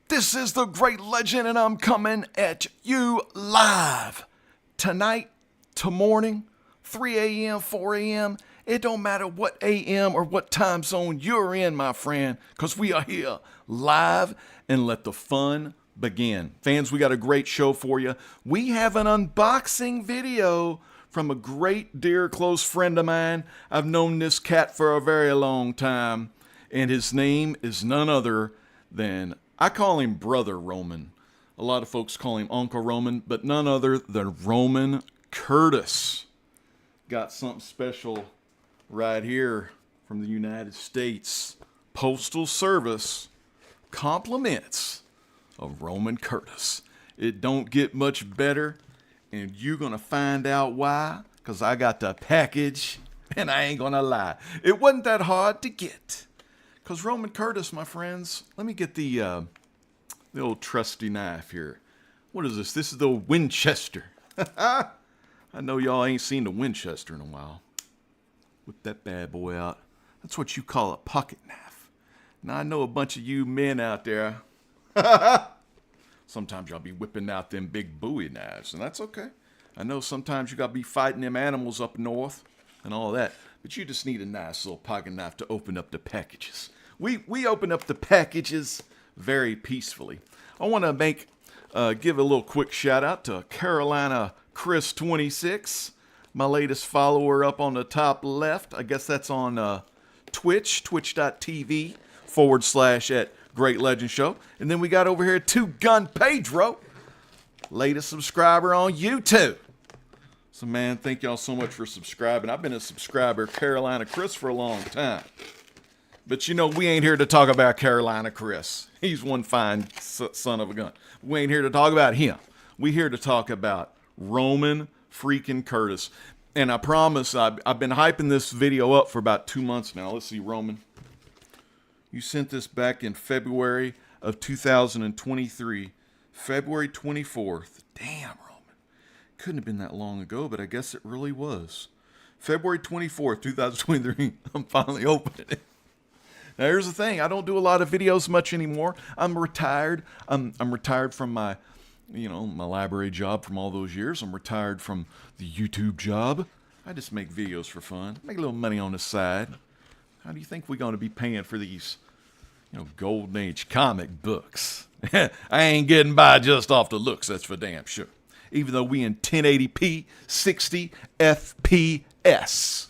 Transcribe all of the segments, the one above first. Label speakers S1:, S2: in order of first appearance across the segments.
S1: This is the Great Legend, and I'm coming at you live tonight to morning, 3 a.m., 4 a.m. It don't matter what a.m. or what time zone you're in, my friend, because we are here live, and let the fun begin. Fans, we got a great show for you. We have an unboxing video from a great, dear, close friend of mine. I've known this cat for a very long time, and his name is none other than, I call him Brother Roman. A lot of folks call him Uncle Roman, but none other than Roman Curtis. Got something special right here from the United States Postal Service. Compliments of Roman Curtis. It don't get much better, and you're going to find out why, because I got the package, and I ain't going to lie. It wasn't that hard to get, because Roman Curtis, my friends, let me get the old trusty knife here. What is this? This is the Winchester. I know y'all ain't seen the Winchester in a while. Whip that bad boy out. That's what you call a pocket knife. Now, I know a bunch of you men out there, sometimes y'all be whipping out them big Bowie knives, and that's okay. I know sometimes you got to be fighting them animals up north and all that, but you just need a nice little pocket knife to open up the packages. We open up the packages very peacefully. I want to give a little quick shout out to Carolina Chris 26, my latest follower up on the top left. I guess that's on Twitch, twitch.tv / Great Legend Show. And then we got over here Two Gun Pedro, latest subscriber on YouTube. So man, thank y'all so much for subscribing. I've been a subscriber of Carolina Chris for a long time. But you know, we ain't here to talk about Carolina Chris. He's one fine son of a gun. We ain't here to talk about him. We here to talk about Roman freaking Curtis. And I promise, I've been hyping this video up for about 2 months now. Let's see, Roman. You sent this back in February of 2023. February 24th. Damn, Roman. Couldn't have been that long ago, but I guess it really was. February 24th, 2023. I'm finally opening it. Now, here's the thing. I don't do a lot of videos much anymore. I'm retired. I'm retired from my library job from all those years. I'm retired from the YouTube job. I just make videos for fun. Make a little money on the side. How do you think we're going to be paying for these, golden age comic books? I ain't getting by just off the looks, that's for damn sure. Even though we in 1080p, 60 FPS.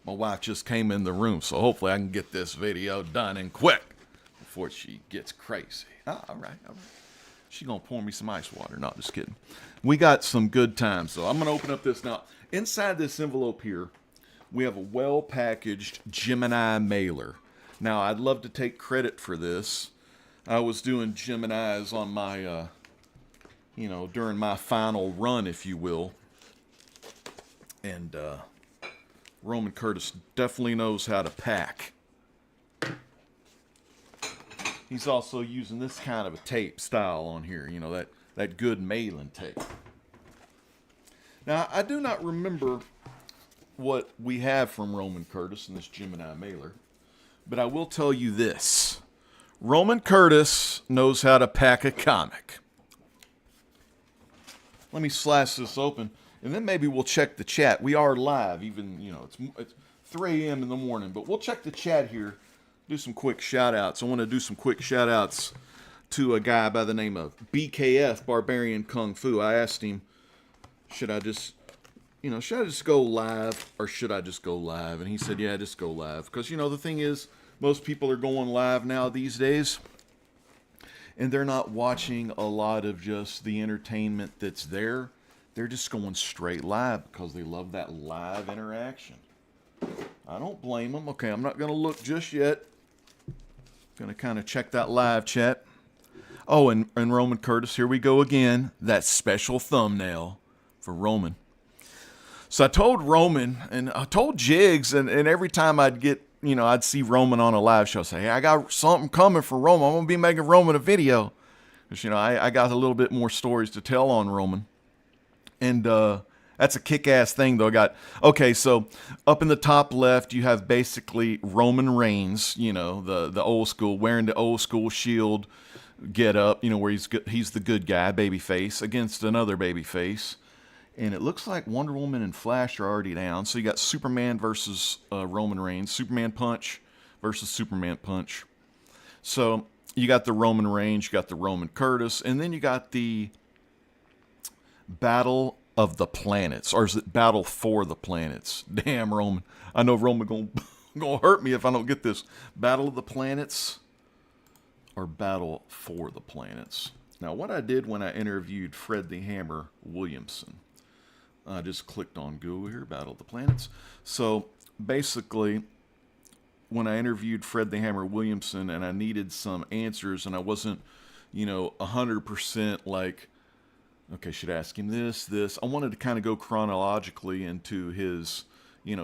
S1: My wife just came in the room, so hopefully I can get this video done and quick before she gets crazy. All right. She gonna pour me some ice water. Not just kidding. We got some good times, so I'm gonna open up this now. Inside this envelope here, we have a well-packaged Gemini mailer. Now, I'd love to take credit for this. I was doing Geminis on my, during my final run, if you will. And Roman Curtis definitely knows how to pack. He's also using this kind of a tape style on here, that good mailing tape. Now, I do not remember what we have from Roman Curtis in this Gemini mailer, but I will tell you this. Roman Curtis knows how to pack a comic. Let me slice this open, and then maybe we'll check the chat. We are live, even, it's 3 a.m. in the morning, but we'll check the chat here, do some quick shout-outs. I want to do some quick shout-outs to a guy by the name of BKF, Barbarian Kung Fu. I asked him, should I just go live or should I just go live? And he said, yeah, just go live. Because, the thing is, most people are going live now these days, and they're not watching a lot of just the entertainment that's there. They're just going straight live because they love that live interaction. I don't blame them. Okay, I'm not going to look just yet. Going to kind of check that live chat. Oh, and Roman Curtis, here we go again. That special thumbnail for Roman. So I told Roman, and I told Jigs, and every time I'd get, I'd see Roman on a live show, say, hey, I got something coming for Roman. I'm going to be making Roman a video. Because, I got a little bit more stories to tell on Roman. And That's a kick-ass thing, though. Okay, so up in the top left, you have basically Roman Reigns, the old school, wearing the old school Shield get up, where he's the good guy, babyface, against another babyface. And it looks like Wonder Woman and Flash are already down. So you got Superman versus Roman Reigns, Superman Punch versus Superman Punch. So you got the Roman Reigns, you got the Roman Curtis, and then you got the Battle of the Planets, or is it Battle for the Planets? Damn, Roman. I know Roman gonna hurt me if I don't get this. Battle of the Planets or Battle for the Planets. Now, what I did when I interviewed Fred the Hammer Williamson, I just clicked on Google here, Battle of the Planets. So basically, when I interviewed Fred the Hammer Williamson and I needed some answers and I wasn't, 100% like, okay, should I ask him this? I wanted to kind of go chronologically into his,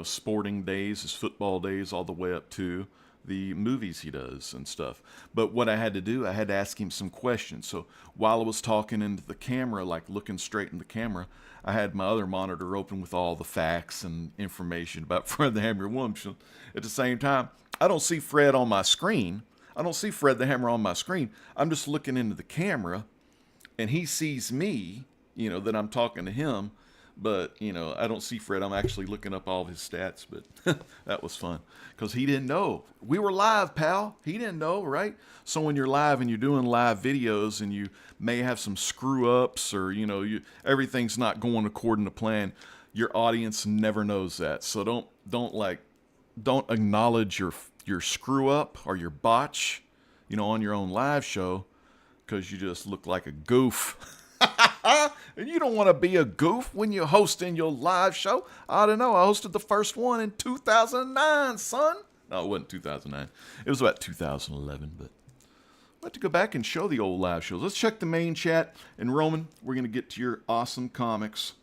S1: sporting days, his football days, all the way up to the movies he does and stuff. But what I had to do, I had to ask him some questions. So while I was talking into the camera, like looking straight in the camera, I had my other monitor open with all the facts and information about Fred the Hammer Williamson. At the same time, I don't see Fred on my screen. I don't see Fred the Hammer on my screen. I'm just looking into the camera, and he sees me, that I'm talking to him. But, I don't see Fred. I'm actually looking up all of his stats, but that was fun because he didn't know. We were live, pal. He didn't know, right? So when you're live and you're doing live videos and you may have some screw ups or, everything's not going according to plan, your audience never knows that. So don't acknowledge your screw up or your botch, on your own live show because you just look like a goof. And you don't want to be a goof when you're hosting your live show. I don't know. I hosted the first one in 2009, son. No, it wasn't 2009. It was about 2011, but I'll have to go back and show the old live shows. Let's check the main chat. And Roman, we're going to get to your awesome comics.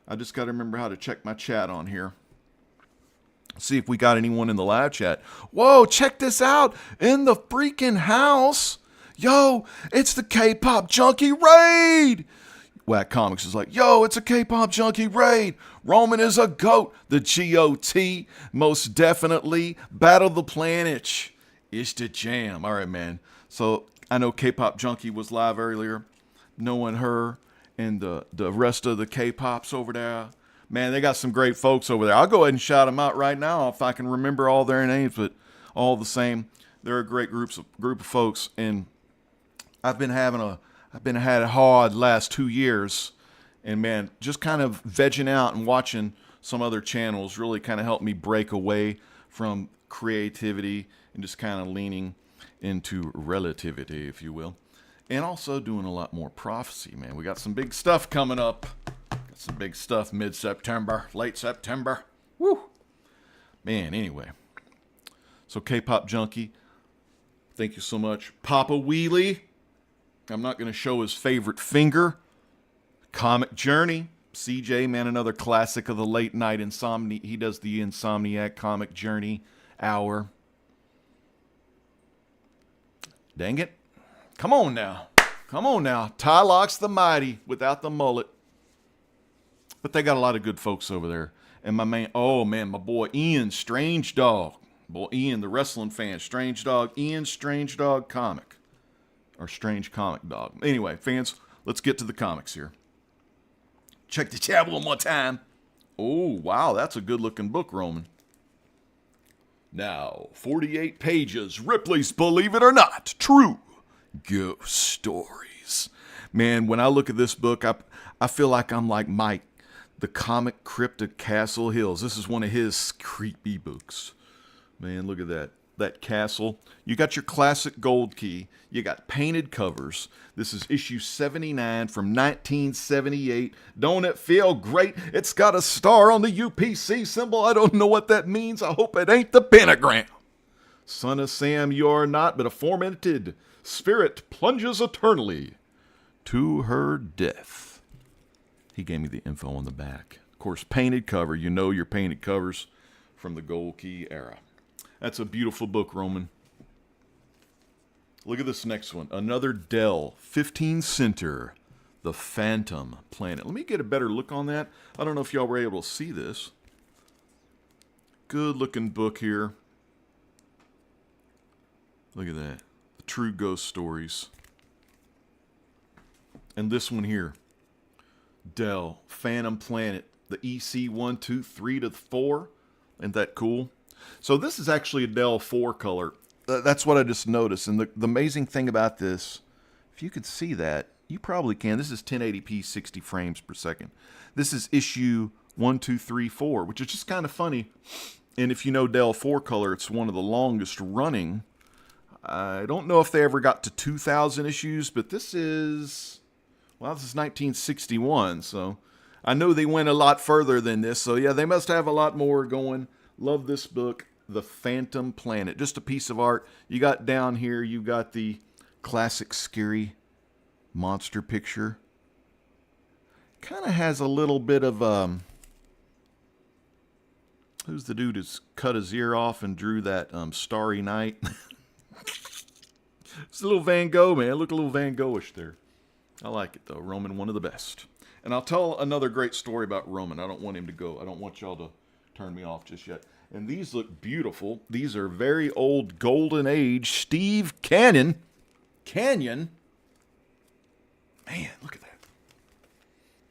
S1: I just got to remember how to check my chat on here. See if we got anyone in the live chat. Whoa, check this out. In the freaking house. Yo, it's the K-Pop Junkie Raid. Whack Comics is like, yo, it's a K-Pop Junkie Raid. Roman is a GOAT. The GOT, most definitely. Battle of the Planets. It's the jam. All right, man. So I know K-Pop Junkie was live earlier. Knowing her and the rest of the K-Pops over there. Man, they got some great folks over there. I'll go ahead and shout them out right now if I can remember all their names, but all the same, they're a great group of folks. And I've been had a hard last 2 years, and man, just kind of vegging out and watching some other channels really kind of helped me break away from creativity and just kind of leaning into relativity, if you will, and also doing a lot more prophecy, man. We got some big stuff coming up. Got some big stuff mid-September, late September. Woo! Man, anyway. So K-Pop Junkie, thank you so much. Papa Wheelie. I'm not going to show his favorite finger. Comic Journey. CJ, man, another classic of the late night insomnia. He does the Insomniac Comic Journey hour. Dang it. Come on now. Tylox the Mighty without the mullet. But they got a lot of good folks over there. And my boy Ian Strange Dog. Boy Ian, the wrestling fan. Strange Dog. Ian Strange Dog Comic. Or Strange Comic Dog. Anyway, fans, let's get to the comics here. Check the chat one more time. Oh, wow, that's a good-looking book, Roman. Now, 48 pages, Ripley's Believe It or Not, True Ghost Stories. Man, when I look at this book, I feel like I'm like Mike, the comic crypt of Castle Hills. This is one of his creepy books. Man, look at that. That castle. You got your classic gold key. You got painted covers. This is issue 79 from 1978. Don't it feel great? It's got a star on the UPC symbol. I don't know what that means. I hope it ain't the pentagram. Son of Sam, you are not, but a tormented spirit plunges eternally to her death. He gave me the info on the back. Of course, painted cover. You know your painted covers from the gold key era. That's a beautiful book, Roman. Look at this next one. Another Dell 15 Center, The Phantom Planet. Let me get a better look on that. I don't know if y'all were able to see this. Good looking book here. Look at that. The True Ghost Stories. And this one here. Dell Phantom Planet. The EC 1, 2, 3 to 4. Isn't that cool? So this is actually a Dell 4 color. That's what I just noticed. And the amazing thing about this, if you could see that, you probably can. This is 1080p, 60 frames per second. This is issue 1, 2, 3, 4, which is just kind of funny. And if you know Dell 4 color, it's one of the longest running. I don't know if they ever got to 2,000 issues, but this is, well, this is 1961, so I know they went a lot further than this. So yeah, they must have a lot more going. Love this book, The Phantom Planet. Just a piece of art. You got down here, you got the classic scary monster picture. Kind of has a little bit of who's the dude who's cut his ear off and drew that Starry Night? It's a little Van Gogh, man. Look a little Van Goghish there. I like it though. Roman, one of the best. And I'll tell another great story about Roman. I don't want him to go. I don't want y'all to turn me off just yet. And these look beautiful. These are very old golden age Steve Canyon. Man, look at that.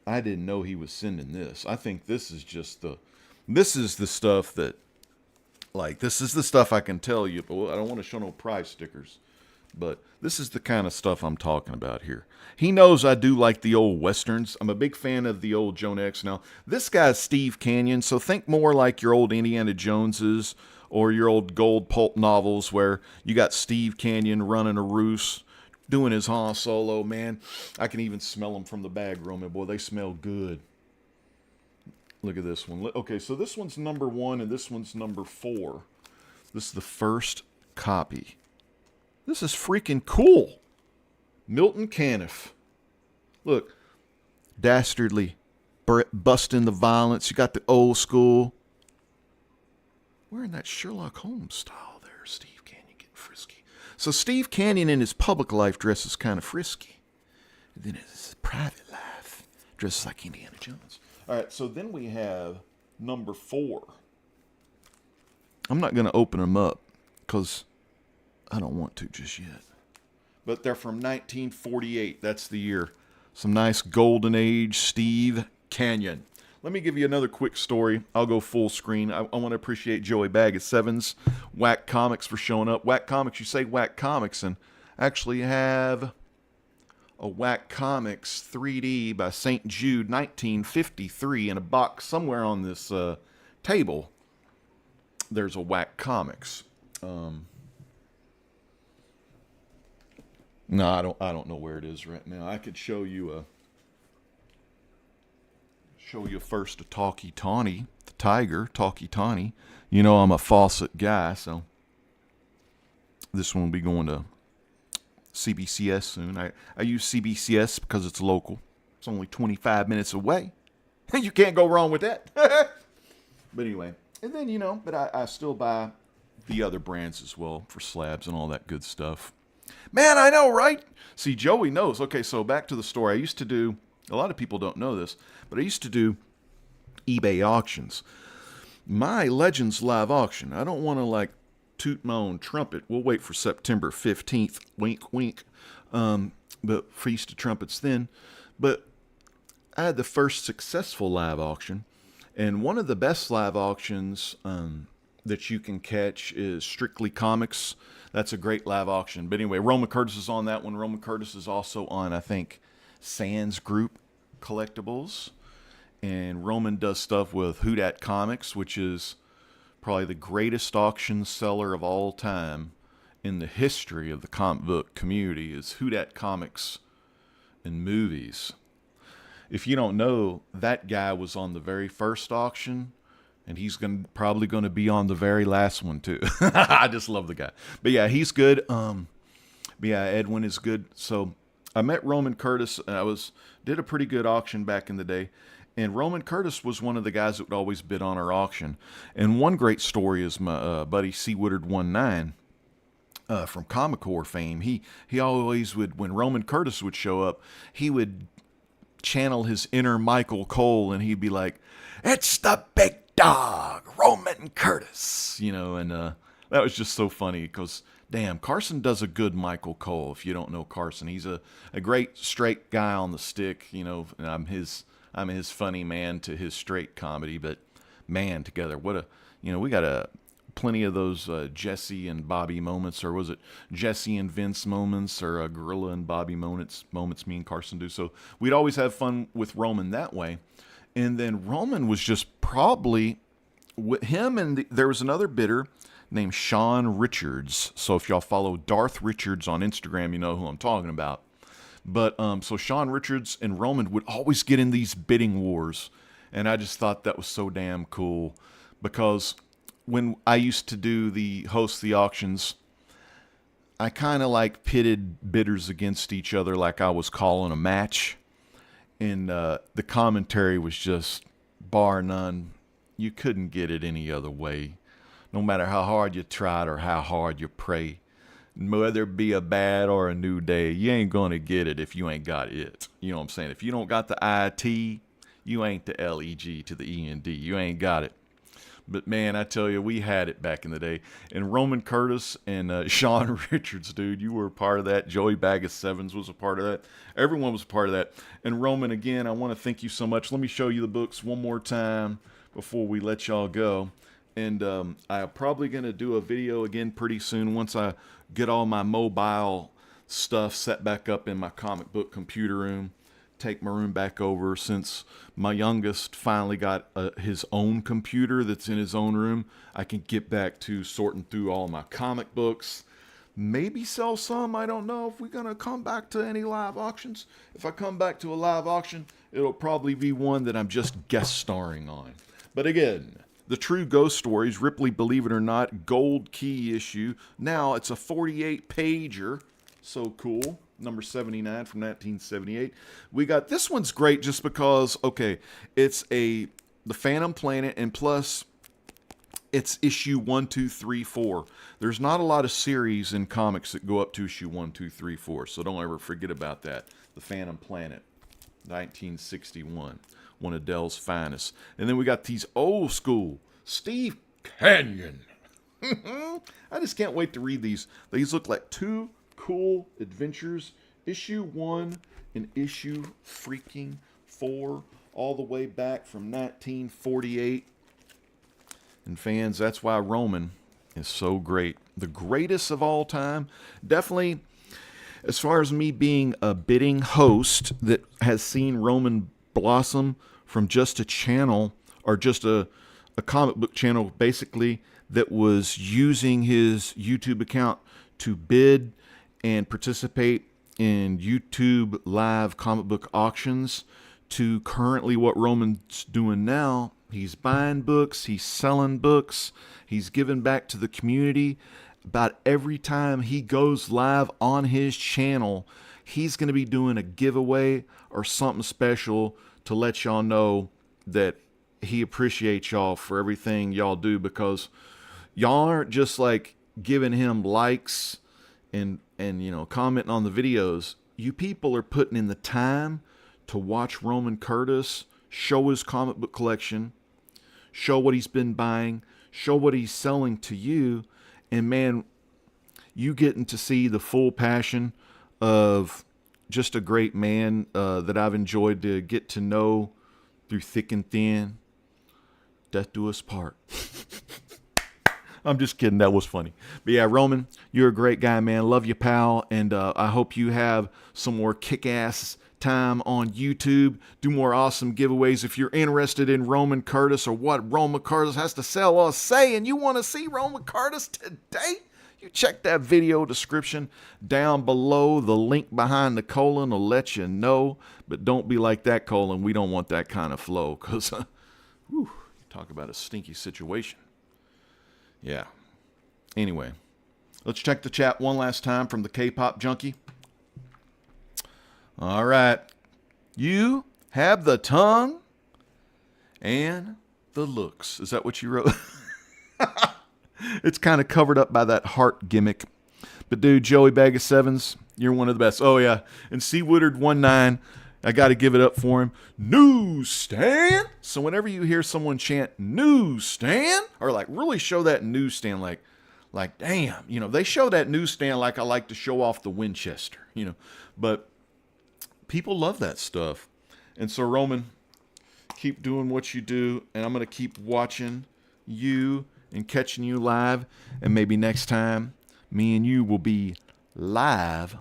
S1: I didn't know he was sending this. I think this is just this is the stuff that, like, this is the stuff I can tell you, but I don't want to show no price stickers. But this is the kind of stuff I'm talking about here. He knows I do like the old Westerns. I'm a big fan of the old Joan X. Now, this guy's Steve Canyon, so think more like your old Indiana Joneses or your old gold pulp novels where you got Steve Canyon running a roost, doing his Han Solo, man. I can even smell them from the bag, Roman. Boy, they smell good. Look at this one. Okay, so this one's number 1 and this one's number 4. This is the first copy. This is freaking cool. Milton Caniff. Look. Dastardly. Busting the violence. You got the old school. Wearing that Sherlock Holmes style there. Steve Canyon getting frisky. So Steve Canyon in his public life dresses kind of frisky. And then in his private life dresses like Indiana Jones. All right, so then we have number 4. I'm not going to open them up because I don't want to just yet. But they're from 1948. That's the year. Some nice golden age Steve Canyon. Let me give you another quick story. I'll go full screen. I want to appreciate Joey Bag at Sevens, Whack Comics for showing up. Whack Comics, you say Whack Comics, and actually have a Whack Comics 3D by St. Jude, 1953, in a box somewhere on this table. There's a Whack Comics. No, I don't know where it is right now. I could show you first a Talkie Tawny, the tiger, Talkie Tawny. You know I'm a Fawcett guy, so this one will be going to CBCS soon. I use CBCS because it's local. It's only 25 minutes away. You can't go wrong with that. But anyway, and then, but I still buy the other brands as well for slabs and all that good stuff. Man, I know, right? See, Joey knows. Okay, so back to the story. I used to do, a lot of people don't know this, but I used to do eBay auctions. My Legends live auction, I don't want to toot my own trumpet. We'll wait for September 15th. Wink, wink. But Feast of Trumpets then. But I had the first successful live auction. And one of the best live auctions that you can catch is Strictly Comics. That's a great live auction. But anyway, Roman Curtis is on that one. Roman Curtis is also on, I think, Sands Group Collectibles. And Roman does stuff with Whodat Comics, which is probably the greatest auction seller of all time in the history of the comic book community is Whodat Comics and Movies. If you don't know, that guy was on the very first auction, and he's probably going to be on the very last one too. I just love the guy. But yeah, he's good. But yeah, Edwin is good. So I met Roman Curtis, and did a pretty good auction back in the day. And Roman Curtis was one of the guys that would always bid on our auction. And one great story is my buddy C. Woodard19 from Comic Core fame. He always would, when Roman Curtis would show up, he would channel his inner Michael Cole, and he'd be like, "It's the big dog, Roman Curtis," and that was just so funny because, damn, Carson does a good Michael Cole. If you don't know Carson, he's a great straight guy on the stick, and I'm his funny man to his straight comedy. But man, together, we got plenty of those Jesse and Bobby moments, or was it Jesse and Vince moments, or Gorilla and Bobby moments me and Carson do. So we'd always have fun with Roman that way. And then Roman was just probably with him, and there was another bidder named Sean Richards. So if y'all follow Darth Richards on Instagram, you know who I'm talking about. But so Sean Richards and Roman would always get in these bidding wars, and I just thought that was so damn cool because when I used to host the auctions, I kind of like pitted bidders against each other like I was calling a match. And the commentary was just, bar none, you couldn't get it any other way. No matter how hard you tried or how hard you pray, whether it be a bad or a new day, you ain't going to get it if you ain't got it. You know what I'm saying? If you don't got the IT, you ain't the LEG to the END. You ain't got it. But man, I tell you, we had it back in the day. And Roman Curtis and Sean Richards, dude, you were a part of that. Joey Bag of Sevens was a part of that. Everyone was a part of that. And Roman, again, I want to thank you so much. Let me show you the books one more time before we let y'all go. And I'm probably going to do a video again pretty soon once I get all my mobile stuff set back up in my comic book computer room. Take my room back over since my youngest finally got his own computer that's in his own room. I can get back to sorting through all my comic books. Maybe sell some. I don't know if we're going to come back to any live auctions. If I come back to a live auction, it'll probably be one that I'm just guest starring on. But again, The True Ghost Stories, Ripley Believe It or Not, gold key issue. Now it's a 48-pager. So cool. Number 79 from 1978. We got, this one's great just because, okay, it's the Phantom Planet, and plus it's issue 1, 2, 3, 4. There's not a lot of series in comics that go up to issue 1, 2, 3, 4, so don't ever forget about that. The Phantom Planet, 1961. One of Dell's finest. And then we got these old school Steve Canyon. I just can't wait to read these. These look like two cool adventures. Issue 1 and issue freaking 4, all the way back from 1948. And fans, that's why Roman is so great. The greatest of all time. Definitely, as far as me being a bidding host that has seen Roman blossom from just a channel, or just a comic book channel basically, that was using his YouTube account to bid and participate in YouTube live comic book auctions, to currently what Roman's doing now. He's buying books, he's selling books, he's giving back to the community. About every time he goes live on his channel, he's going to be doing a giveaway or something special to let y'all know that he appreciates y'all for everything y'all do, because y'all aren't just like giving him likes and commenting on the videos. You people are putting in the time to watch Roman Curtis show his comic book collection, show what he's been buying, show what he's selling to you, and man, you getting to see the full passion of just a great man that I've enjoyed to get to know through thick and thin. Death do us part. I'm just kidding. That was funny. But yeah, Roman, you're a great guy, man. Love you, pal. And I hope you have some more kick-ass time on YouTube. Do more awesome giveaways. If you're interested in Roman Curtis or what Roman Curtis has to sell or say, and you want to see Roman Curtis today, you check that video description down below. The link behind the colon will let you know. But don't be like that colon. We don't want that kind of flow, because talk about a stinky situation. Yeah. Anyway, let's check the chat one last time from the K-Pop Junkie. All right. You have the tongue and the looks. Is that what you wrote? It's kind of covered up by that heart gimmick. But dude, Joey Bag of Sevens, you're one of the best. Oh yeah. And C. Woodard 19, I got to give it up for him. Newsstand. So whenever you hear someone chant newsstand, or like really show that newsstand, like damn, they show that newsstand like I like to show off the Winchester, but people love that stuff. And so Roman, keep doing what you do, and I'm going to keep watching you and catching you live, and maybe next time me and you will be live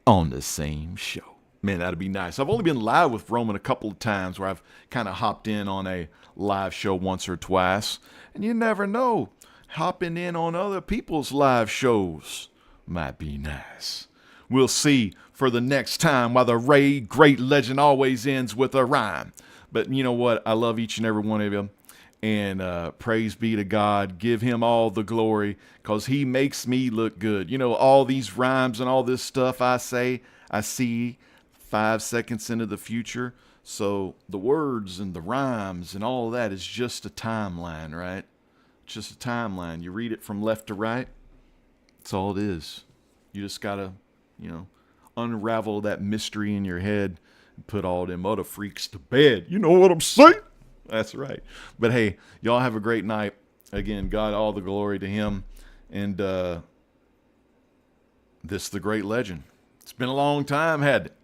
S1: on the same show. Man, that'd be nice. I've only been live with Roman a couple of times where I've kind of hopped in on a live show once or twice. And you never know, hopping in on other people's live shows might be nice. We'll see for the next time why the great legend always ends with a rhyme. But you know what? I love each and every one of you. And praise be to God. Give him all the glory because he makes me look good. All these rhymes and all this stuff I say, I see 5 seconds into the future. So the words and the rhymes and all of that is just a timeline, right? Just a timeline. You read it from left to right. That's all it is. You just got to, unravel that mystery in your head and put all them other freaks to bed. You know what I'm saying? That's right. But hey, y'all have a great night. Again, God, all the glory to him. And this the great legend. It's been a long time, hadn't it?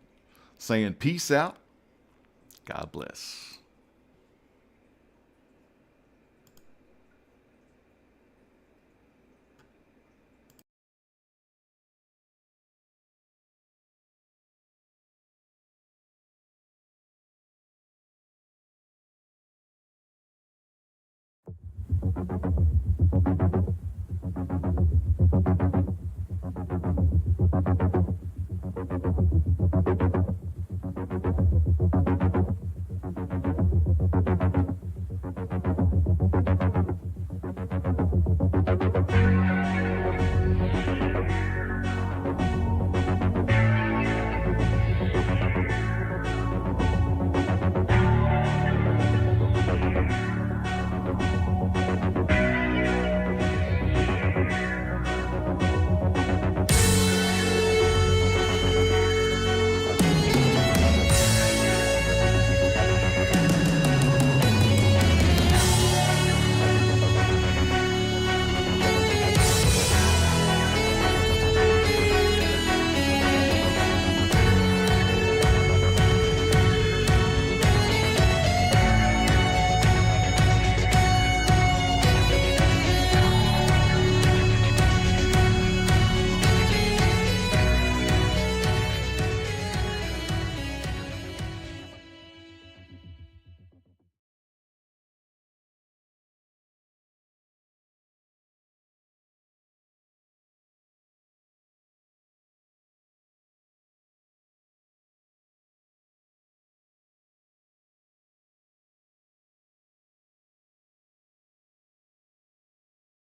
S1: Saying peace out. God bless.